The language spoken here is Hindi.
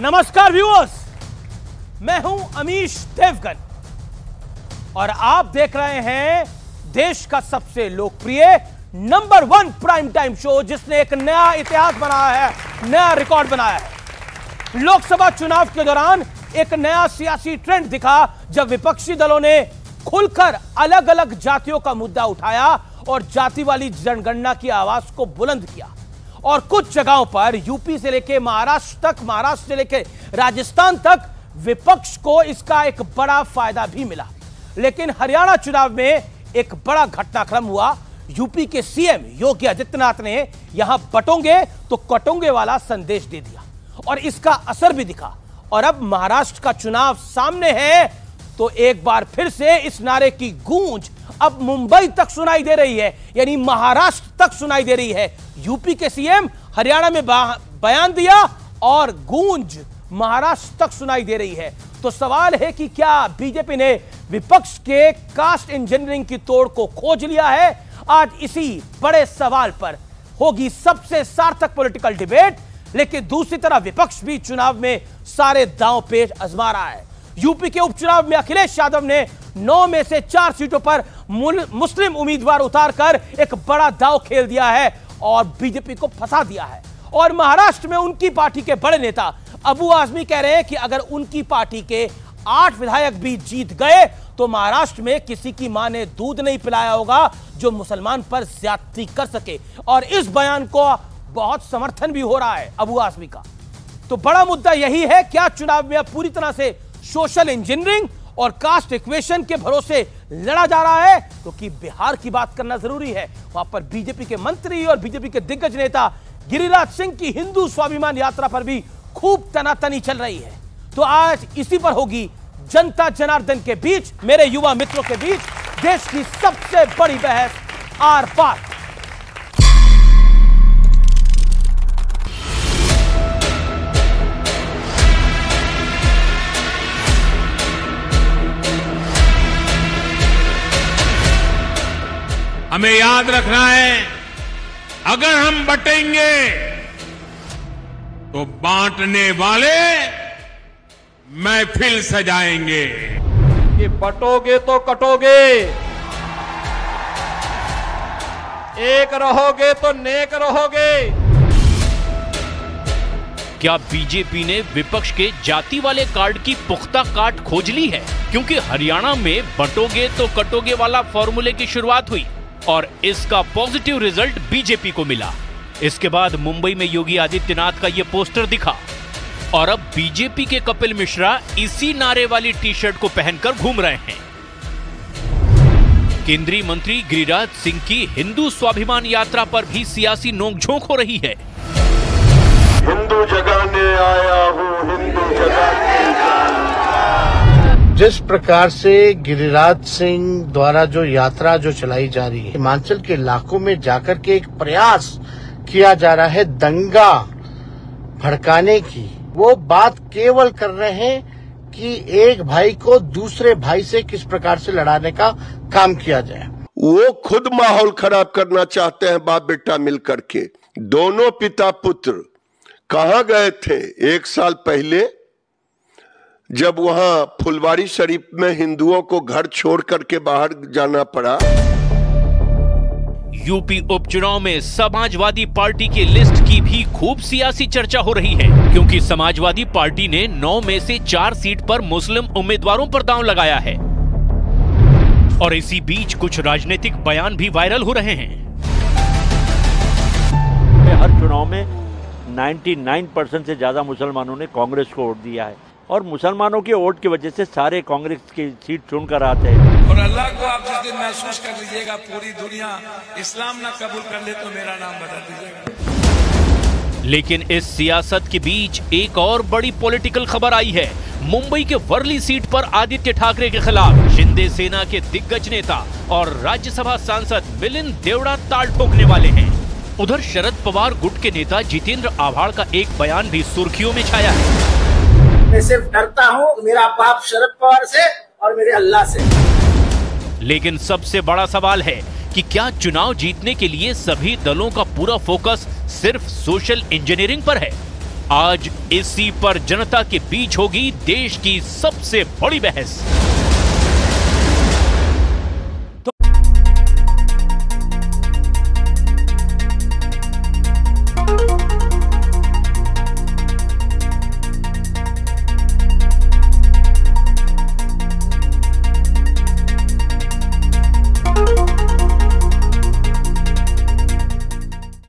नमस्कार व्यूअर्स, मैं हूं अमीश देवगन और आप देख रहे हैं देश का सबसे लोकप्रिय नंबर 1 प्राइम टाइम शो जिसने एक नया इतिहास बनाया है, नया रिकॉर्ड बनाया है। लोकसभा चुनाव के दौरान एक नया सियासी ट्रेंड दिखा जब विपक्षी दलों ने खुलकर अलग अलग जातियों का मुद्दा उठाया और जाति वाली जनगणना की आवाज को बुलंद किया। और कुछ जगहों पर यूपी से लेकर महाराष्ट्र तक, महाराष्ट्र से लेकर राजस्थान तक विपक्ष को इसका एक बड़ा फायदा भी मिला। लेकिन हरियाणा चुनाव में एक बड़ा घटनाक्रम हुआ। यूपी के सीएम योगी आदित्यनाथ ने यहां बटोंगे तो कटोंगे वाला संदेश दे दिया और इसका असर भी दिखा। और अब महाराष्ट्र का चुनाव सामने है तो एक बार फिर से इस नारे की गूंज अब मुंबई तक सुनाई दे रही है, यानी महाराष्ट्र तक सुनाई दे रही है। यूपी के सीएम हरियाणा में बयान दिया और गूंज महाराष्ट्र तक सुनाई दे रही है। तो सवाल है कि क्या बीजेपी ने विपक्ष के कास्ट इंजीनियरिंग की तोड़ को खोज लिया है? आज इसी बड़े सवाल पर होगी सबसे सार्थक पॉलिटिकल डिबेट। लेकिन दूसरी तरफ विपक्ष भी चुनाव में सारे दांव पेच आजमा रहा है। यूपी के उपचुनाव में अखिलेश यादव ने 9 में से 4 सीटों पर मुस्लिम उम्मीदवार उतारकर एक बड़ा दांव खेल दिया है और बीजेपी को फंसा दिया है। और महाराष्ट्र में उनकी पार्टी के बड़े नेता अबू आजमी कह रहे हैं कि अगर उनकी पार्टी के 8 विधायक भी जीत गए तो महाराष्ट्र में किसी की मां ने दूध नहीं पिलाया होगा जो मुसलमान पर ज्यादती कर सके। और इस बयान को बहुत समर्थन भी हो रहा है अबू आजमी का। तो बड़ा मुद्दा यही है, क्या चुनाव में अब पूरी तरह से सोशल इंजीनियरिंग और कास्ट इक्वेशन के भरोसे लड़ा जा रहा है? क्योंकि बिहार की बात करना जरूरी है। वहां पर बीजेपी के मंत्री और बीजेपी के दिग्गज नेता गिरिराज सिंह की हिंदू स्वाभिमान यात्रा पर भी खूब तनातनी चल रही है। तो आज इसी पर होगी जनता जनार्दन के बीच, मेरे युवा मित्रों के बीच, देश की सबसे बड़ी बहस आर पार। हमें याद रखना है, अगर हम बटेंगे तो बांटने वाले महफिल सजाएंगे। कि बटोगे तो कटोगे, एक रहोगे तो नेक रहोगे। क्या बीजेपी ने विपक्ष के जाति वाले कार्ड की पुख्ता काट खोज ली है? क्योंकि हरियाणा में बटोगे तो कटोगे वाला फॉर्मूले की शुरुआत हुई और इसका पॉजिटिव रिजल्ट बीजेपी को मिला। इसके बाद मुंबई में योगी आदित्यनाथ का यह पोस्टर दिखा और अब बीजेपी के कपिल मिश्रा इसी नारे वाली टी शर्ट को पहनकर घूम रहे हैं। केंद्रीय मंत्री गिरिराज सिंह की हिंदू स्वाभिमान यात्रा पर भी सियासी नोकझोंक हो रही है। हिंदू जगाने आया हूँ, हिंदू जगाने। जिस प्रकार से गिरिराज सिंह द्वारा जो यात्रा जो चलाई जा रही है, हिमाचल के इलाकों में जाकर के एक प्रयास किया जा रहा है दंगा भड़काने की, वो बात केवल कर रहे हैं कि एक भाई को दूसरे भाई से किस प्रकार से लड़ाने का काम किया जाए। वो खुद माहौल खराब करना चाहते हैं बाप बेटा मिलकर के। दोनों पिता पुत्र कहाँ गए थे 1 साल पहले, जब वहां फुलवारी शरीफ में हिंदुओं को घर छोड़ करके बाहर जाना पड़ा। यूपी उपचुनाव में समाजवादी पार्टी की लिस्ट की भी खूब सियासी चर्चा हो रही है, क्योंकि समाजवादी पार्टी ने 9 में से 4 सीट पर मुस्लिम उम्मीदवारों पर दांव लगाया है। और इसी बीच कुछ राजनीतिक बयान भी वायरल हो रहे हैं। हर चुनाव में 99% से ज्यादा मुसलमानों ने कांग्रेस को वोट दिया है और मुसलमानों के वोट की वजह से सारे कांग्रेस की सीट चुनकर आते हैं। और अल्लाह को आप जिस दिन महसूस कर लीजिएगा पूरी दुनिया इस्लाम ना कबूल कर ले तो मेरा नाम बता दीजिएगा। लेकिन इस सियासत के बीच एक और बड़ी पॉलिटिकल खबर आई है। मुंबई के वर्ली सीट पर आदित्य ठाकरे के खिलाफ शिंदे सेना के दिग्गज नेता और राज्यसभा सांसद मिलिंद देवड़ा ताल ठोकने वाले हैं। उधर शरद पवार गुट के नेता जितेंद्र आभाड़ का एक बयान भी सुर्खियों में छाया है। मैं सिर्फ डरता हूँ मेरा बाप शरद पवार से और मेरे अल्लाह से। लेकिन सबसे बड़ा सवाल है कि क्या चुनाव जीतने के लिए सभी दलों का पूरा फोकस सिर्फ सोशल इंजीनियरिंग पर है? आज इसी पर जनता के बीच होगी देश की सबसे बड़ी बहस।